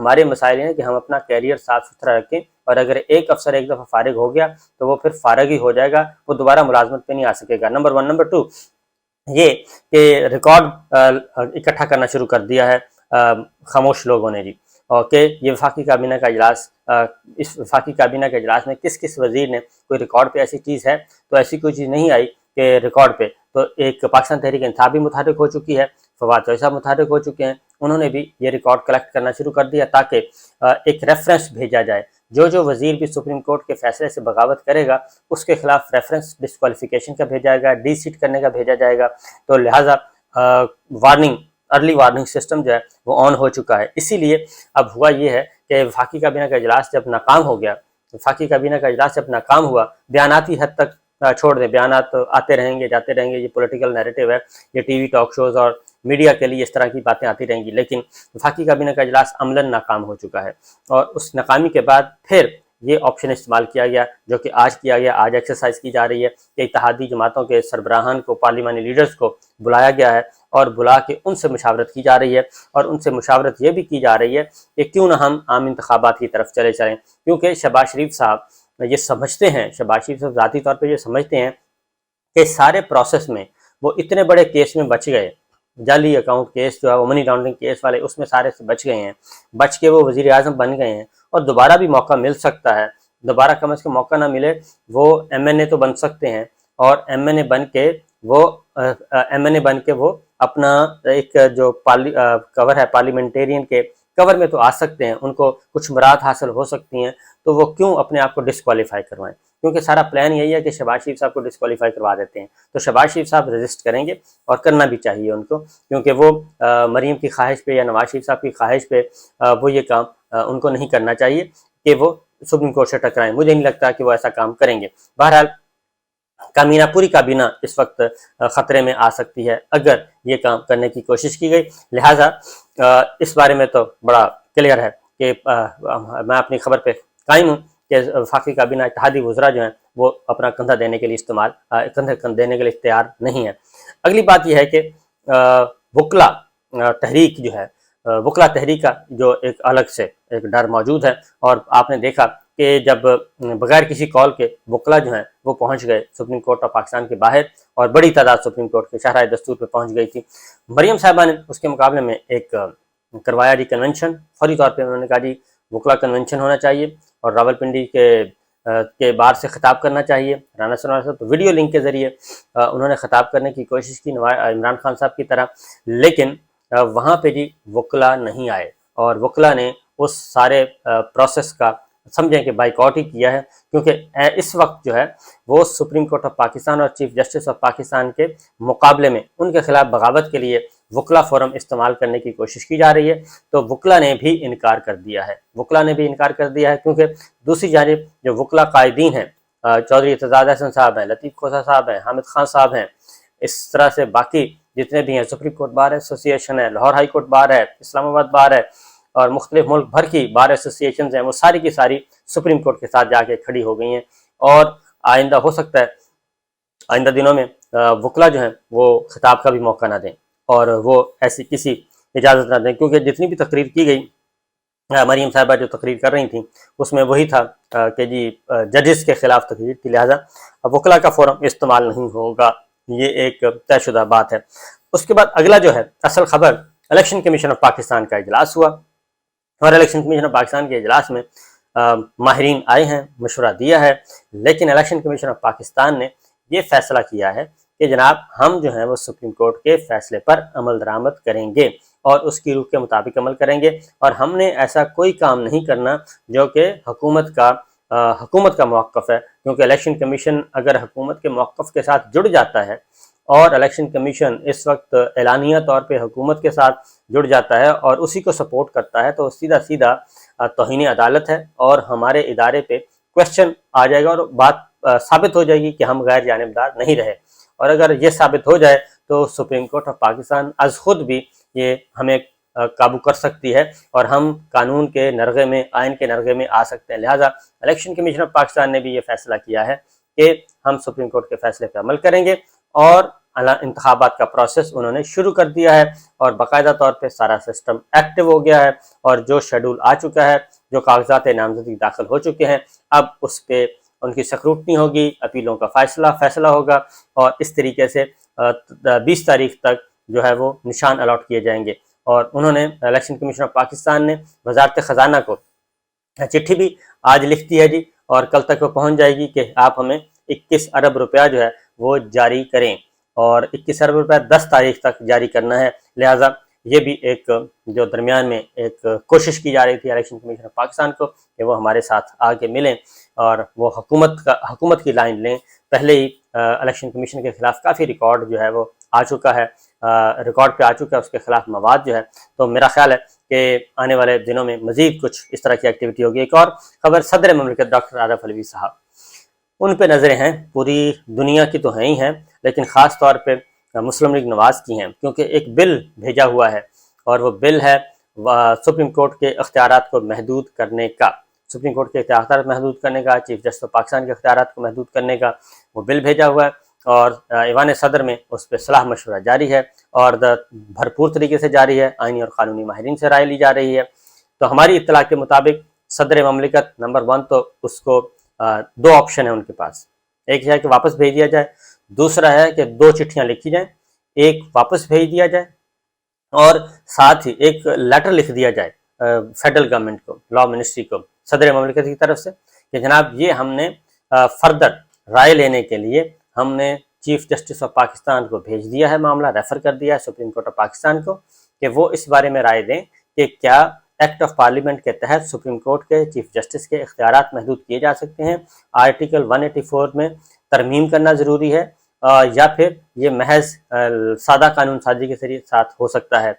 ہمارے مسائل ہیں کہ ہم اپنا کیریئر صاف ستھرا رکھیں، اور اگر ایک افسر ایک دفعہ فارغ ہو گیا تو وہ پھر فارغ ہی ہو جائے گا، وہ دوبارہ ملازمت پہ نہیں آ سکے گا۔ نمبر 1۔ نمبر 2 یہ کہ ریکارڈ اکٹھا کرنا شروع کر دیا ہے خاموش لوگوں نے جی، اور کہ یہ وفاقی کابینہ کا اجلاس، اس وفاقی کابینہ کے اجلاس میں کس کس وزیر نے، کوئی ریکارڈ پہ ایسی چیز ہے؟ تو ایسی کوئی چیز نہیں آئی کہ ریکارڈ پہ تو ایک پاکستان تحریک انصاف بھی متحرک ہو چکی ہے، فواد چوہدری صاحب متحرک ہو چکے ہیں، انہوں نے بھی یہ ریکارڈ کلیکٹ کرنا شروع کر دیا تاکہ ایک ریفرنس بھیجا جائے۔ جو وزیر بھی سپریم کورٹ کے فیصلے سے بغاوت کرے گا اس کے خلاف ریفرنس ڈسکوالیفیکیشن کا بھیجا جائے گا، ڈی سیٹ کرنے کا بھیجا جائے گا، تو لہٰذا ارلی وارننگ سسٹم جو ہے وہ آن ہو چکا ہے۔ اسی لیے اب ہوا یہ ہے کہ وفاقی کابینہ کا اجلاس جب ناکام ہو گیا، وفاقی کابینہ کا اجلاس جب ناکام ہوا، بیاناتی حد تک چھوڑ دیں، بیانات آتے رہیں گے جاتے رہیں گے، یہ پولیٹیکل نیریٹو ہے، یہ ٹی وی ٹاک شوز اور میڈیا کے لیے اس طرح کی باتیں آتی رہیں گی، لیکن وفاقی کابینہ کا اجلاس عملاً ناکام ہو چکا ہے۔ اور اس ناکامی کے بعد پھر یہ آپشن استعمال کیا گیا جو کہ آج کیا گیا، آج ایکسرسائز کی جا رہی ہے کہ اتحادی جماعتوں کے سربراہان کو، پارلیمانی لیڈرز کو بلایا گیا ہے اور بلا کے ان سے مشاورت کی جا رہی ہے، اور ان سے مشاورت یہ بھی کی جا رہی ہے کہ کیوں نہ ہم عام انتخابات کی طرف چلیں، کیونکہ شہباز شریف صاحب یہ سمجھتے ہیں، شہباز شریف صاحب ذاتی طور پہ یہ سمجھتے ہیں کہ سارے پروسیس میں وہ اتنے بڑے کیس میں بچ گئے، جعلی اکاؤنٹ کیس جو ہے وہ منی لانڈرنگ کیس والے، اس میں سارے سے بچ گئے ہیں، بچ کے وہ وزیر اعظم بن گئے ہیں، اور دوبارہ بھی موقع مل سکتا ہے، دوبارہ کم از کم موقع نہ ملے وہ ایم این اے تو بن سکتے ہیں، اور ایم این اے بن کے وہ اپنا ایک جو کور ہے پارلیمنٹیرین کے کور میں تو آ سکتے ہیں، ان کو کچھ مراد حاصل ہو سکتی ہیں، تو وہ کیوں اپنے آپ کو ڈسکوالیفائی کروائیں؟ کیونکہ سارا پلان یہی ہے کہ شہباز شریف صاحب کو ڈسکوالیفائی کروا دیتے ہیں، تو شہباز شریف صاحب رجسٹ کریں گے، اور کرنا بھی چاہیے ان کو، کیونکہ وہ مریم کی خواہش پہ یا نواز شریف صاحب کی خواہش پہ وہ یہ کام ان کو نہیں کرنا چاہیے کہ وہ سپریم کورٹ سے ٹکرائیں۔ مجھے نہیں لگتا کہ وہ ایسا کام کریں گے۔ بہرحال پوری کابینہ اس وقت خطرے میں آ سکتی ہے اگر یہ کام کرنے کی کوشش کی گئی، لہٰذا اس بارے میں تو بڑا کلیئر ہے کہ میں اپنی خبر پہ قائم ہوں کہ وفاقی کابینہ اتحادی وزراء جو ہیں وہ اپنا کندھا دینے کے لیے تیار نہیں ہے۔ اگلی بات یہ ہے کہ وکلا تحریک جو ہے، وکلا تحریک کا جو ایک الگ سے ایک ڈر موجود ہے، اور آپ نے دیکھا کہ جب بغیر کسی کال کے وکلا جو ہیں وہ پہنچ گئے سپریم کورٹ آف پاکستان کے باہر، اور بڑی تعداد سپریم کورٹ کے شاہراہ دستور پہ پہنچ گئی تھی۔ مریم صاحبہ نے اس کے مقابلے میں ایک کروایا جی کنونشن، فوری طور پہ انہوں نے کہا جی وکلا کنونشن ہونا چاہیے، اور راول پنڈی کے بار سے خطاب کرنا چاہیے۔ رانا سنوار صاحب تو ویڈیو لنک کے ذریعے انہوں نے خطاب کرنے کی کوشش کی عمران خان صاحب کی طرح، لیکن وہاں پہ جی وکلا نہیں آئے، اور وکلا نے اس سارے پروسیس کا سمجھیں کہ بائیکاٹ ہی کیا ہے، کیونکہ اس وقت جو ہے وہ سپریم کورٹ آف پاکستان اور چیف جسٹس آف پاکستان کے مقابلے میں ان کے خلاف بغاوت کے لیے وکلا فورم استعمال کرنے کی کوشش کی جا رہی ہے، تو وکلا نے بھی انکار کر دیا ہے، کیونکہ دوسری جانب جو وکلا قائدین ہیں، چودھری اعتزاز احسن صاحب ہیں، لطیف کھوسہ صاحب ہیں، حامد خان صاحب ہیں، اس طرح سے باقی جتنے بھی ہیں، سپریم کورٹ بار ایسوسی ایشن ہے، لاہور ہائی کورٹ بار ہے، اسلام آباد بار ہے، اور مختلف ملک بھر کی بار ایسوسی ایشنز ہیں، وہ ساری کی ساری سپریم کورٹ کے ساتھ جا کے کھڑی ہو گئی ہیں، اور آئندہ ہو سکتا ہے آئندہ دنوں میں وکلا جو ہیں وہ خطاب کا بھی موقع نہ دیں، اور وہ ایسی کسی اجازت نہ دیں، کیونکہ جتنی بھی تقریر کی گئی، مریم صاحبہ جو تقریر کر رہی تھیں اس میں وہی تھا کہ جی ججز کے خلاف تقریر کی، لہٰذا وکلا کا فورم استعمال نہیں ہوگا، یہ ایک طے شدہ بات ہے۔ اس کے بعد اگلا جو ہے اصل خبر، الیکشن کمیشن آف پاکستان کا اجلاس ہوا، اور الیکشن کمیشن آف پاکستان کے اجلاس میں ماہرین آئے ہیں، مشورہ دیا ہے، لیکن الیکشن کمیشن آف پاکستان نے یہ فیصلہ کیا ہے کہ جناب ہم جو ہیں وہ سپریم کورٹ کے فیصلے پر عمل درآمد کریں گے، اور اس کی روح کے مطابق عمل کریں گے، اور ہم نے ایسا کوئی کام نہیں کرنا جو کہ حکومت کا موقف ہے، کیونکہ الیکشن کمیشن اگر حکومت کے موقف کے ساتھ جڑ جاتا ہے، اور الیکشن کمیشن اس وقت اعلانیہ طور پہ حکومت کے ساتھ جڑ جاتا ہے اور اسی کو سپورٹ کرتا ہے، تو سیدھا توہین عدالت ہے، اور ہمارے ادارے پہ کوشچن آ جائے گا، اور بات ثابت ہو جائے گی کہ ہم غیر جانبدار نہیں رہے، اور اگر یہ ثابت ہو جائے تو سپریم کورٹ آف پاکستان از خود بھی یہ ہمیں قابو کر سکتی ہے، اور ہم قانون کے نرغے میں، آئین کے نرغے میں آ سکتے ہیں۔ لہٰذا الیکشن کمیشن آف پاکستان نے بھی یہ فیصلہ کیا ہے کہ ہم سپریم کورٹ کے فیصلے پہ عمل کریں گے، اور انتخابات کا پروسیس انہوں نے شروع کر دیا ہے اور باقاعدہ طور پہ سارا سسٹم ایکٹیو ہو گیا ہے، اور جو شیڈول آ چکا ہے، جو کاغذات نامزدگی داخل ہو چکے ہیں، اب اس پہ ان کی سکروٹنی ہوگی، اپیلوں کا فیصلہ ہوگا، اور اس طریقے سے 20 تاریخ تک جو ہے وہ نشان الاٹ کیے جائیں گے۔ اور انہوں نے الیکشن کمیشن آف پاکستان نے وزارت خزانہ کو چٹھی بھی آج لکھ دی ہے جی، اور کل تک وہ پہنچ جائے گی کہ آپ ہمیں 21 ارب روپیہ جو ہے وہ جاری کریں، اور 21 ارب روپیہ 10 تاریخ تک جاری کرنا ہے۔ لہٰذا یہ بھی ایک جو درمیان میں ایک کوشش کی جا رہی تھی الیکشن کمیشن آف پاکستان کو کہ وہ ہمارے ساتھ آگے ملیں اور وہ حکومت کی لائن لیں۔ پہلے ہی الیکشن کمیشن کے خلاف کافی ریکارڈ جو ہے وہ آ چکا ہے، ریکارڈ پہ آ چکا ہے اس کے خلاف مواد جو ہے، تو میرا خیال ہے کہ آنے والے دنوں میں مزید کچھ اس طرح کی ایکٹیویٹی ہوگی۔ ایک اور خبر، صدر مملکت ڈاکٹر عارف علوی صاحب، ان پہ نظریں ہیں، پوری دنیا کی تو ہیں ہی ہیں، لیکن خاص طور پہ مسلم لیگ نواز کی ہیں، کیونکہ ایک بل بھیجا ہوا ہے، اور وہ بل ہے سپریم کورٹ کے اختیارات کو محدود کرنے کا، سپریم کورٹ کے اختیارات محدود کرنے کا، چیف جسٹس آف پاکستان کے اختیارات کو محدود کرنے کا وہ بل بھیجا ہوا ہے، اور ایوان صدر میں اس پہ صلاح مشورہ جاری ہے، اور بھرپور طریقے سے جاری ہے، آئینی اور قانونی ماہرین سے رائے لی جا رہی ہے۔ تو ہماری اطلاع کے مطابق صدر مملکت نمبر 1 تو اس کو 2 آپشن ہیں ان کے پاس، ایک ہے کہ واپس بھیج دیا جائے، دوسرا ہے کہ 2 چٹھیاں لکھی جائیں، ایک واپس بھیج دیا جائے اور ساتھ ہی ایک لیٹر لکھ دیا جائے فیڈرل گورنمنٹ کو، لا منسٹری کو، صدر مملکت کی طرف سے کہ جناب یہ ہم نے فردر رائے لینے کے لیے ہم نے چیف جسٹس آف پاکستان کو بھیج دیا ہے، معاملہ ریفر کر دیا ہے سپریم کورٹ آف پاکستان کو کہ وہ اس بارے میں رائے دیں کہ کیا ایکٹ آف پارلیمنٹ کے تحت سپریم کورٹ کے چیف جسٹس کے اختیارات محدود کیے جا سکتے ہیں، آرٹیکل 184 میں ترمیم کرنا ضروری ہے، یا پھر یہ محض سادہ قانون سازی کے ذریعے ساتھ ہو سکتا ہے۔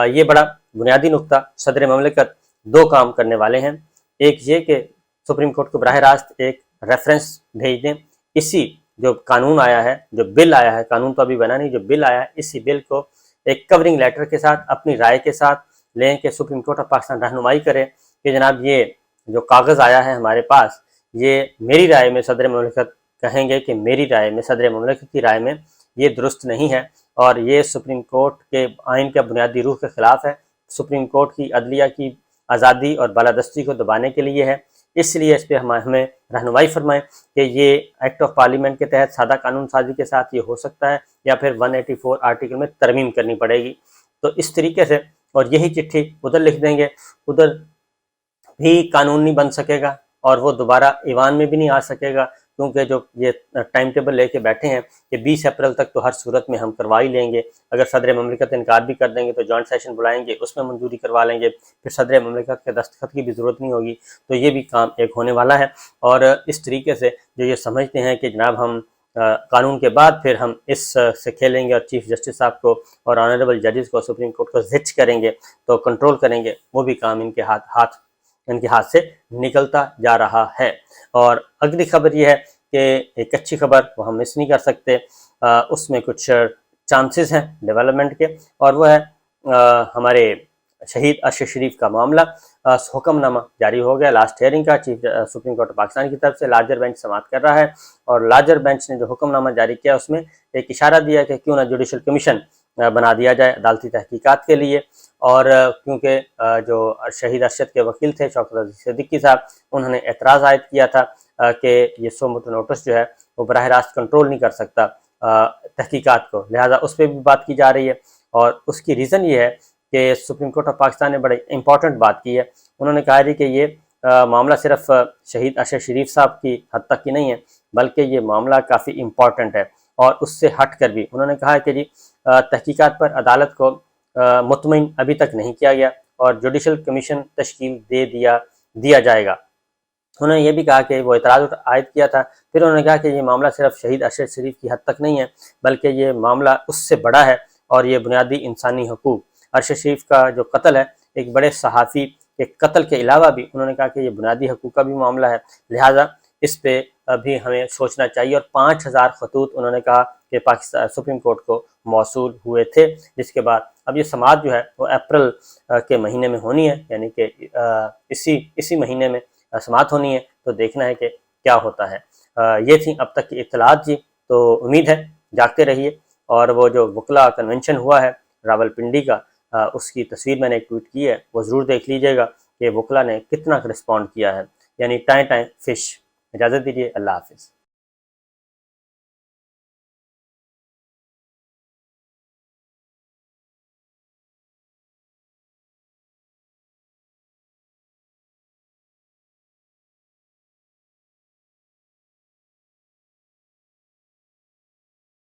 یہ بڑا بنیادی نقطہ، صدر مملکت 2 کام کرنے والے ہیں، ایک یہ کہ سپریم کورٹ کو براہ راست ایک ریفرنس بھیج دیں، اسی جو قانون آیا ہے، جو بل آیا ہے، قانون تو ابھی بنا نہیں، جو بل آیا ہے اسی بل کو ایک کورنگ لیٹر کے ساتھ اپنی رائے کے ساتھ لیں کہ سپریم کورٹ آف پاکستان رہنمائی کرے کہ جناب یہ جو کاغذ آیا ہے ہمارے پاس، یہ میری رائے میں صدر مملکت کہیں گے کہ میری رائے میں، صدر مملکت کی رائے میں یہ درست نہیں ہے، اور یہ سپریم کورٹ کے آئین کا بنیادی روح کے خلاف ہے، سپریم کورٹ کی عدلیہ کی آزادی اور بالادستی کو دبانے کے لیے ہے، اس لیے اس پہ ہمیں رہنمائی فرمائیں کہ یہ ایکٹ آف پارلیمنٹ کے تحت سادہ قانون سازی کے ساتھ یہ ہو سکتا ہے یا پھر 184 آرٹیکل میں ترمیم کرنی پڑے گی۔ تو اس طریقے سے، اور یہی چٹھی ادھر لکھ دیں گے، ادھر بھی قانون نہیں بن سکے گا اور وہ دوبارہ ایوان میں بھی نہیں آ سکے گا، کیونکہ جو یہ ٹائم ٹیبل لے کے بیٹھے ہیں کہ 20 اپریل تک تو ہر صورت میں ہم کروا ہی لیں گے، اگر صدر مملکت انکار بھی کر دیں گے تو جوائنٹ سیشن بلائیں گے، اس میں منظوری کروا لیں گے، پھر صدر مملکت کے دستخط کی بھی ضرورت نہیں ہوگی، تو یہ بھی کام ایک ہونے والا ہے۔ اور اس طریقے سے جو یہ سمجھتے ہیں کہ جناب ہم قانون کے بعد پھر ہم اس سے کھیلیں گے اور چیف جسٹس صاحب کو اور آنریبل ججز کو، سپریم کورٹ کو زچ کریں گے، تو کنٹرول کریں گے، وہ بھی کام ان کے ہاتھ سے نکلتا جا رہا ہے۔ اور اگلی خبر یہ ہے کہ ایک اچھی خبر وہ ہم مس نہیں کر سکتے، اس میں کچھ چانسز ہیں ڈیولپمنٹ کے، اور وہ ہے ہمارے شہید ارشد شریف کا معاملہ۔ حکم نامہ جاری ہو گیا لاسٹ ہیئرنگ کا، چیف سپریم کورٹ پاکستان کی طرف سے لارجر بینچ سماعت کر رہا ہے، اور لارجر بینچ نے جو حکم نامہ جاری کیا اس میں ایک اشارہ دیا کہ کیوں نہ جوڈیشل کمیشن بنا دیا جائے عدالتی تحقیقات کے لیے، اور کیونکہ جو شہید ارشد کے وکیل تھے شوکت عزیز صدیقی صاحب، انہوں نے اعتراض عائد کیا تھا کہ یہ سو موٹو نوٹس جو ہے وہ براہ راست کنٹرول نہیں کر سکتا تحقیقات کو، لہٰذا اس پہ بھی بات کی جا رہی ہے، اور اس کی ریزن یہ ہے کہ سپریم کورٹ آف پاکستان نے بڑے امپورٹنٹ بات کی ہے، انہوں نے کہا جی کہ یہ معاملہ صرف شہید ارشد شریف صاحب کی حد تک کی نہیں ہے، بلکہ یہ معاملہ کافی امپورٹنٹ ہے، اور اس سے ہٹ کر بھی انہوں نے کہا کہ جی تحقیقات پر عدالت کو مطمئن ابھی تک نہیں کیا گیا اور جوڈیشل کمیشن تشکیل دیا جائے گا۔ انہوں نے یہ بھی کہا کہ وہ اعتراض عائد کیا تھا، پھر انہوں نے کہا کہ یہ معاملہ صرف شہید ارشد شریف کی حد تک نہیں ہے، بلکہ یہ معاملہ اس سے بڑا ہے، اور یہ بنیادی انسانی حقوق، ارشد شریف کا جو قتل ہے، ایک بڑے صحافی کے قتل کے علاوہ بھی انہوں نے کہا کہ یہ بنیادی حقوق کا بھی معاملہ ہے، لہٰذا اس پہ بھی ہمیں سوچنا چاہیے، اور 5000 خطوط انہوں نے کہا کہ پاکستان سپریم کورٹ کو موصول ہوئے تھے، جس کے بعد اب یہ سماعت جو ہے وہ اپریل کے مہینے میں ہونی ہے، یعنی کہ اسی مہینے میں سماعت ہونی ہے، تو دیکھنا ہے کہ کیا ہوتا ہے۔ یہ تھیں اب تک کی اطلاعات جی، تو امید ہے جاگتے رہیے اور وہ جو وکلا کنونشن ہوا ہے راولپنڈی کا، اس کی تصویر میں نے ایک ٹویٹ کی ہے، وہ ضرور دیکھ لیجئے گا کہ وکلا نے کتنا رسپونڈ کیا ہے، یعنی ٹائیں ٹائیں فش۔ اجازت دیجیے، اللہ حافظ۔